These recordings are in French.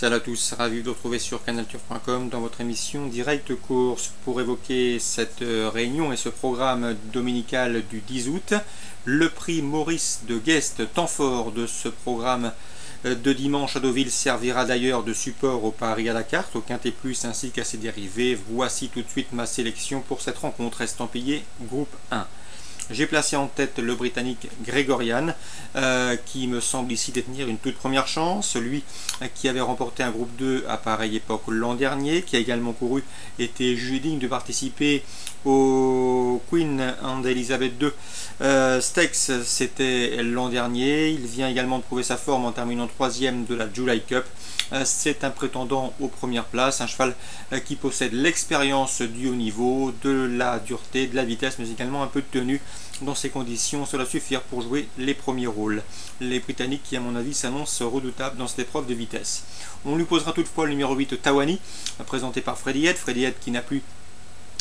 Salut à tous, ravi de vous retrouver sur canalturf.com dans votre émission Direct Course pour évoquer cette réunion et ce programme dominical du 10 août. Le prix Maurice de Guest, temps fort de ce programme de dimanche à Deauville, servira d'ailleurs de support au Paris à la carte, au Quintet Plus ainsi qu'à ses dérivés. Voici tout de suite ma sélection pour cette rencontre estampillée groupe 1. J'ai placé en tête le Britannique Gregorian, qui me semble ici détenir une toute première chance. Celui qui avait remporté un groupe 2 à pareille époque l'an dernier, qui a également couru, était jugé digne de participer au Queen and Elizabeth II Stakes, c'était l'an dernier. Il vient également de prouver sa forme en terminant 3e de la July Cup. C'est un prétendant aux premières places, un cheval qui possède l'expérience du haut niveau, de la dureté, de la vitesse, mais également un peu de tenue. Dans ces conditions, cela suffira pour jouer les premiers rôles. Les Britanniques qui, à mon avis, s'annoncent redoutables dans cette épreuve de vitesse. On lui posera toutefois le numéro 8, Tawani, présenté par Freddy Head. Freddy Head qui n'a plus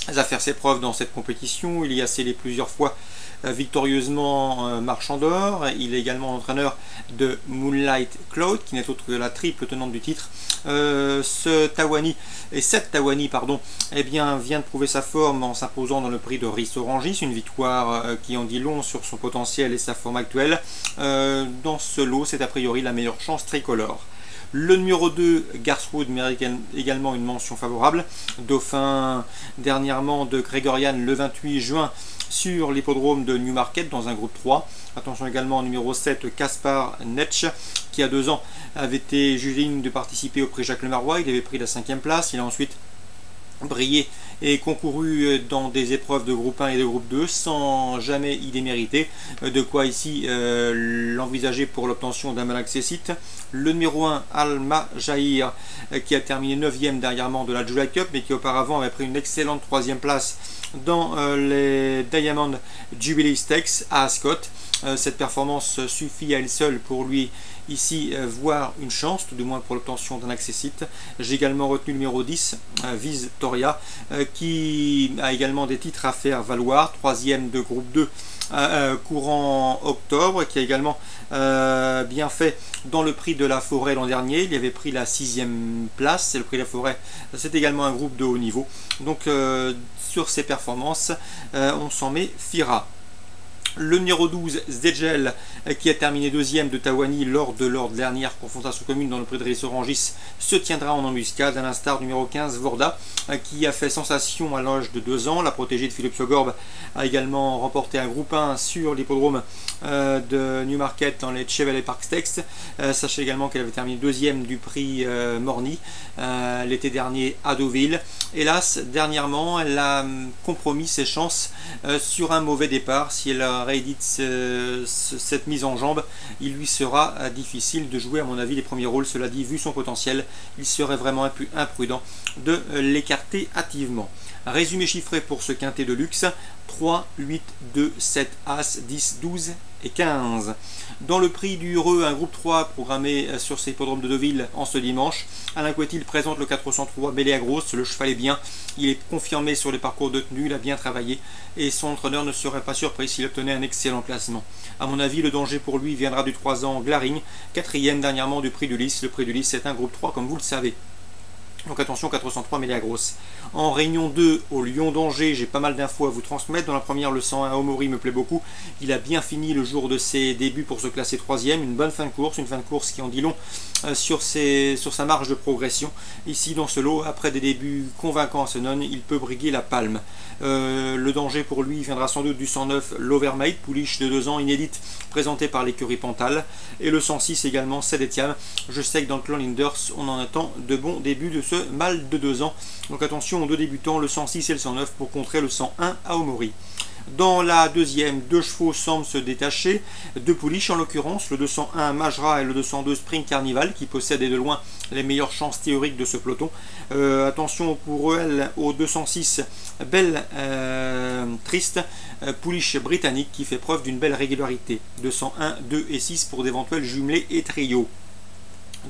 à faire ses preuves dans cette compétition. Il y a scellé plusieurs fois victorieusement marchand d'or. Il est également entraîneur de Moonlight Cloud, qui n'est autre que la triple tenante du titre. Cette Tawani, eh bien, vient de prouver sa forme en s'imposant dans le prix de Rissorangis, une victoire qui en dit long sur son potentiel et sa forme actuelle. Dans ce lot, c'est a priori la meilleure chance tricolore. Le numéro 2, Garswood, mérite également une mention favorable. Dauphin dernièrement de Gregorian le 28 juin sur l'hippodrome de Newmarket dans un groupe 3. Attention également au numéro 7, Kaspar Netsch, qui à 2 ans avait été jugé digne de participer au prix Jacques Lemarois. Il avait pris la 5e place. Il a ensuite brillé et concouru dans des épreuves de groupe 1 et de groupe 2 sans jamais y démériter. De quoi ici l'envisager pour l'obtention d'un mal accessite. Le numéro 1, Alma Jahir, qui a terminé 9e dernièrement de la July Cup, mais qui auparavant avait pris une excellente 3e place dans les Diamond Jubilee Stakes à Ascot. Cette performance suffit à elle seule pour lui ici voir une chance, tout du moins pour l'obtention d'un accessite. J'ai également retenu le numéro 10, Victoria, qui a également des titres à faire valoir, 3e de groupe 2 courant octobre, qui a également bien fait dans le prix de la Forêt l'an dernier. Il avait pris la 6e place, c'est le prix de la Forêt, c'est également un groupe de haut niveau. Donc sur ces performances, on s'en méfiera. Le numéro 12, Zdegel, qui a terminé 2e de Tawani lors de leur dernière confrontation commune dans le prix de Rissorangis, se tiendra en embuscade, à l'instar du numéro 15, Vorda, qui a fait sensation à l'âge de 2 ans. La protégée de Philippe Sogorb a également remporté un groupe 1 sur l'hippodrome de Newmarket dans les Chevrolet Park Stakes. Sachez également qu'elle avait terminé 2e du prix Morny l'été dernier à Deauville. Hélas, dernièrement, elle a compromis ses chances sur un mauvais départ. Si elle réédite cette mise en jambe, il lui sera difficile de jouer à mon avis les premiers rôles. Cela dit, vu son potentiel, il serait vraiment imprudent de l'écarter hâtivement. Résumé chiffré pour ce quintet de luxe: 3, 8, 2, 7, As, 10, 12 et 15. Dans le prix du Heureux, un groupe 3 programmé sur ces hippodromes de Deauville en ce dimanche. Alain Couetil présente le 403 Bélé à Grosse. Le cheval est bien, il est confirmé sur les parcours de tenue, il a bien travaillé et son entraîneur ne serait pas surpris s'il obtenait un excellent placement. A mon avis, le danger pour lui viendra du 3 ans Glaring, 4e dernièrement du prix du Lys. Le prix du Lys, c'est un groupe 3 comme vous le savez. Donc attention, 403 Mélia Grosse. En réunion 2 au Lyon d'Angers, j'ai pas mal d'infos à vous transmettre. Dans la première, le 101 Omori me plaît beaucoup. Il a bien fini le jour de ses débuts pour se classer 3e. Une bonne fin de course, une fin de course qui en dit long sur sa marge de progression. Ici dans ce lot, après des débuts convaincants à Senon, il peut briguer la palme. Le danger pour lui viendra sans doute du 109 L'Overmate, pouliche de 2 ans, inédite, présenté par l'écurie Pantal. Et le 106 également, Sedetiam. Je sais que dans le clan Linders, on en attend de bons débuts de ce mâle de 2 ans. Donc attention aux deux débutants, le 106 et le 109, pour contrer le 101 à Omori. Dans la deuxième, 2 chevaux semblent se détacher, 2 pouliches en l'occurrence, le 201 Majra et le 202 Spring Carnival, qui possèdent de loin les meilleures chances théoriques de ce peloton. Attention pour elle au 206 Belle Triste, pouliche britannique qui fait preuve d'une belle régularité. 201, 2 et 6 pour d'éventuels jumelés et trios.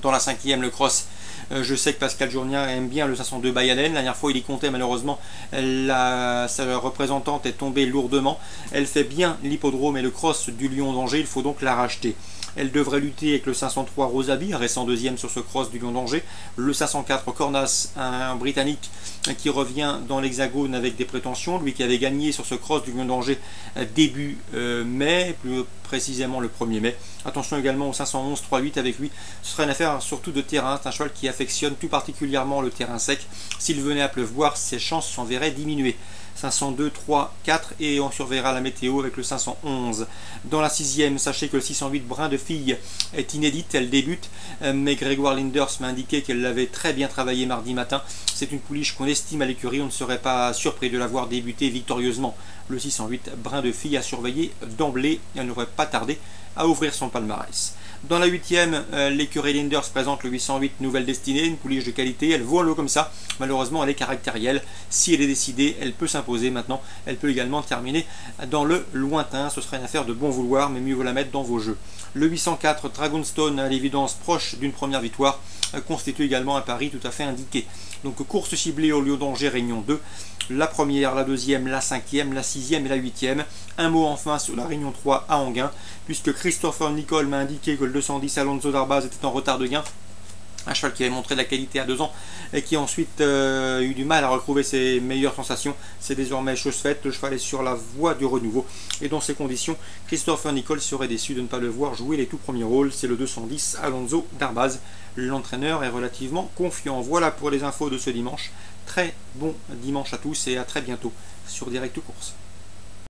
Dans la 5e, le cross. Je sais que Pascal Journia aime bien le 502 Bayaden. La dernière fois, il y comptait, malheureusement, sa représentante est tombée lourdement. Elle fait bien l'hippodrome et le cross du Lion d'Angers. Il faut donc la racheter. Elle devrait lutter avec le 503 Rosaby, restant deuxième sur ce cross du Lion d'Angers. Le 504 Cornas, un Britannique qui revient dans l'Hexagone avec des prétentions. Lui qui avait gagné sur ce cross du Lion d'Angers début mai, plus précisément le 1er mai. Attention également au 511 3-8 avec lui. Ce serait une affaire surtout de terrain. C'est un cheval qui affectionne tout particulièrement le terrain sec. S'il venait à pleuvoir, ses chances s'en verraient diminuer. 502, 3, 4 et on surveillera la météo avec le 511. Dans la 6e, sachez que le 608 Brin de Fille est inédite, elle débute, mais Grégoire Linders m'a indiqué qu'elle l'avait très bien travaillé mardi matin. C'est une pouliche qu'on estime à l'écurie, on ne serait pas surpris de la voir débuter victorieusement. Le 608 Brin de Fille à surveiller d'emblée, elle n'aurait pas tardé à ouvrir son palmarès. Dans la 8e, l'écurie Linders présente le 808 Nouvelle Destinée, une pouliche de qualité, elle vaut un lot comme ça, malheureusement elle est caractérielle, si elle est décidée, elle peut s'imposer maintenant, elle peut également terminer dans le lointain, ce serait une affaire de bon vouloir, mais mieux vaut la mettre dans vos jeux. Le 804 Dragonstone, à l'évidence proche d'une première victoire, constitue également un pari tout à fait indiqué. Donc course ciblée au Lion d'Angers, Réunion 2, la première, la deuxième, la cinquième, la sixième et la huitième. Un mot enfin sur la Réunion 3 à Anguin, puisque Christopher Nicole m'a indiqué que le 210 Alonso d'Arbaz était en retard de gain. Un cheval qui avait montré de la qualité à 2 ans et qui a ensuite eu du mal à retrouver ses meilleures sensations. C'est désormais chose faite, le cheval est sur la voie du renouveau. Et dans ces conditions, Christopher Nicole serait déçu de ne pas le voir jouer les tout premiers rôles. C'est le 210 Alonso d'Arbaz. L'entraîneur est relativement confiant. Voilà pour les infos de ce dimanche. Très bon dimanche à tous et à très bientôt sur Direct Course.